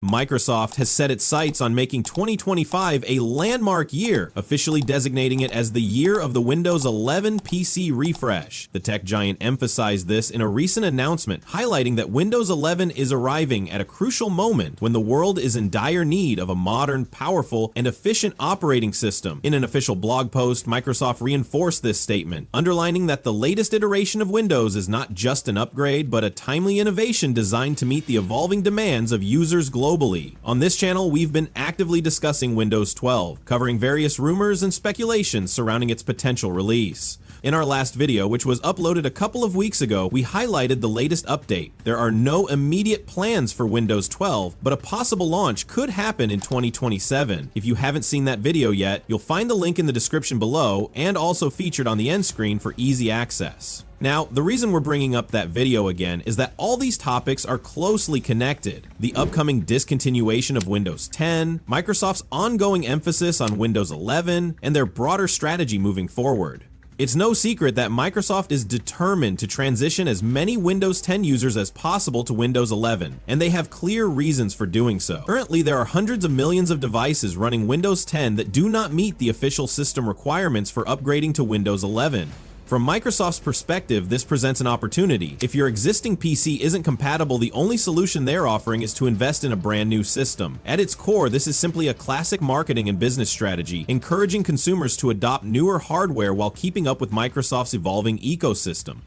Microsoft has set its sights on making 2025 a landmark year, officially designating it as the year of the Windows 11 PC refresh. The tech giant emphasized this in a recent announcement, highlighting that Windows 11 is arriving at a crucial moment when the world is in dire need of a modern, powerful, and efficient operating system. In an official blog post, Microsoft reinforced this statement, underlining that the latest iteration of Windows is not just an upgrade, but a timely innovation designed to meet the evolving demands of users globally. On this channel, we've been actively discussing Windows 12, covering various rumors and speculations surrounding its potential release. In our last video, which was uploaded a couple of weeks ago, we highlighted the latest update. There are no immediate plans for Windows 12, but a possible launch could happen in 2027. If you haven't seen that video yet, you'll find the link in the description below and also featured on the end screen for easy access. Now, the reason we're bringing up that video again is that all these topics are closely connected. The upcoming discontinuation of Windows 10, Microsoft's ongoing emphasis on Windows 11, and their broader strategy moving forward. It's no secret that Microsoft is determined to transition as many Windows 10 users as possible to Windows 11, and they have clear reasons for doing so. Currently, there are hundreds of millions of devices running Windows 10 that do not meet the official system requirements for upgrading to Windows 11. From Microsoft's perspective, this presents an opportunity. If your existing PC isn't compatible, the only solution they're offering is to invest in a brand new system. At its core, this is simply a classic marketing and business strategy, encouraging consumers to adopt newer hardware while keeping up with Microsoft's evolving ecosystem.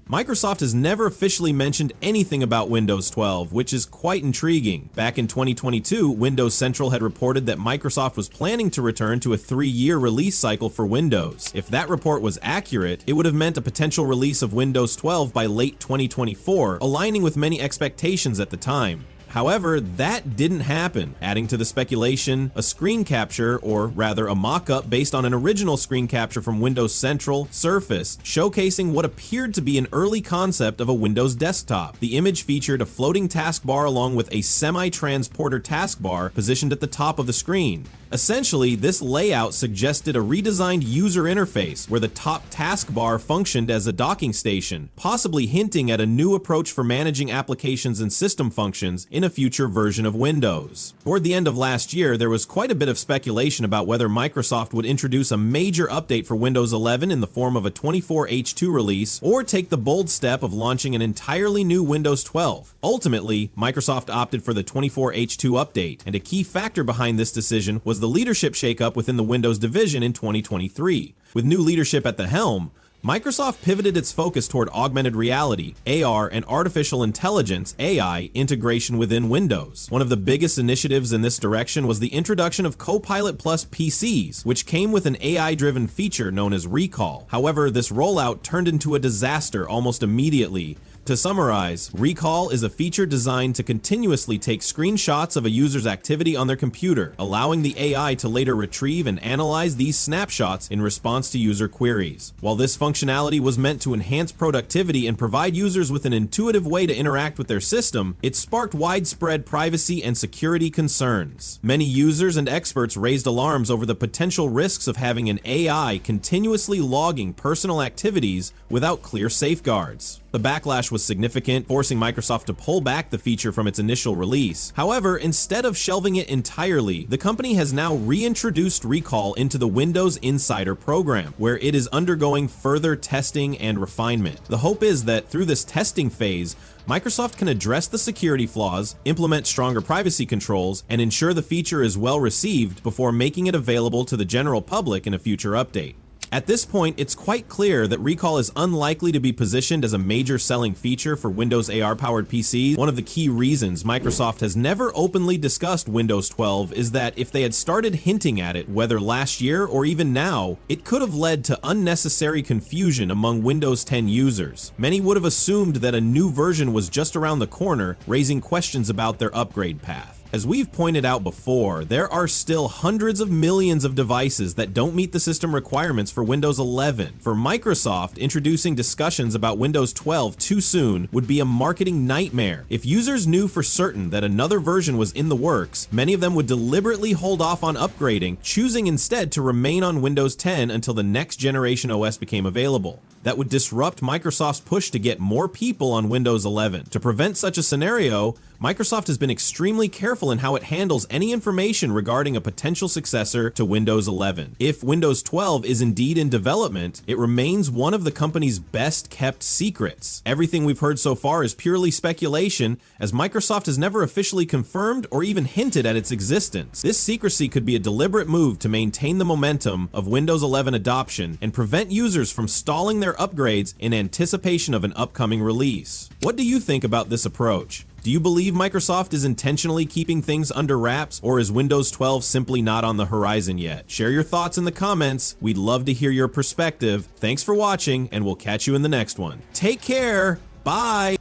Microsoft has never officially mentioned anything about Windows 12, which is quite intriguing. Back in 2022, Windows Central had reported that Microsoft was planning to return to a 3-year release cycle for Windows. If that report was accurate, it would have meant a potential release of Windows 12 by late 2024, aligning with many expectations at the time. However, that didn't happen. Adding to the speculation, a screen capture, or rather a mock-up based on an original screen capture from Windows Central, surfaced, showcasing what appeared to be an early concept of a Windows desktop. The image featured a floating taskbar along with a semi-transporter taskbar positioned at the top of the screen. Essentially, this layout suggested a redesigned user interface where the top taskbar functioned as a docking station, possibly hinting at a new approach for managing applications and system functions in a future version of Windows. Toward the end of last year, there was quite a bit of speculation about whether Microsoft would introduce a major update for Windows 11 in the form of a 24H2 release, or take the bold step of launching an entirely new Windows 12. Ultimately, Microsoft opted for the 24H2 update, and a key factor behind this decision was the leadership shakeup within the Windows division in 2023. With new leadership at the helm, Microsoft pivoted its focus toward augmented reality, AR, and artificial intelligence, AI, integration within Windows. One of the biggest initiatives in this direction was the introduction of Copilot Plus PCs, which came with an AI-driven feature known as Recall. However, this rollout turned into a disaster almost immediately. To summarize, Recall is a feature designed to continuously take screenshots of a user's activity on their computer, allowing the AI to later retrieve and analyze these snapshots in response to user queries. While this functionality was meant to enhance productivity and provide users with an intuitive way to interact with their system, it sparked widespread privacy and security concerns. Many users and experts raised alarms over the potential risks of having an AI continuously logging personal activities without clear safeguards. The backlash was significant, forcing Microsoft to pull back the feature from its initial release. However, instead of shelving it entirely, the company has now reintroduced Recall into the Windows Insider program, where it is undergoing further testing and refinement. The hope is that through this testing phase, Microsoft can address the security flaws, implement stronger privacy controls, and ensure the feature is well received before making it available to the general public in a future update. At this point, it's quite clear that Recall is unlikely to be positioned as a major selling feature for Windows AR-powered PCs. One of the key reasons Microsoft has never openly discussed Windows 12 is that if they had started hinting at it, whether last year or even now, it could have led to unnecessary confusion among Windows 10 users. Many would have assumed that a new version was just around the corner, raising questions about their upgrade path. As we've pointed out before, there are still hundreds of millions of devices that don't meet the system requirements for Windows 11. For Microsoft, introducing discussions about Windows 12 too soon would be a marketing nightmare. If users knew for certain that another version was in the works, many of them would deliberately hold off on upgrading, choosing instead to remain on Windows 10 until the next generation OS became available. That would disrupt Microsoft's push to get more people on Windows 11. To prevent such a scenario, Microsoft has been extremely careful in how it handles any information regarding a potential successor to Windows 11. If Windows 12 is indeed in development, it remains one of the company's best kept secrets. Everything we've heard so far is purely speculation, as Microsoft has never officially confirmed or even hinted at its existence. This secrecy could be a deliberate move to maintain the momentum of Windows 11 adoption and prevent users from stalling their upgrades in anticipation of an upcoming release. What do you think about this approach? Do you believe Microsoft is intentionally keeping things under wraps, or is Windows 12 simply not on the horizon yet? Share your thoughts in the comments. We'd love to hear your perspective. Thanks for watching, and we'll catch you in the next one. Take care. Bye.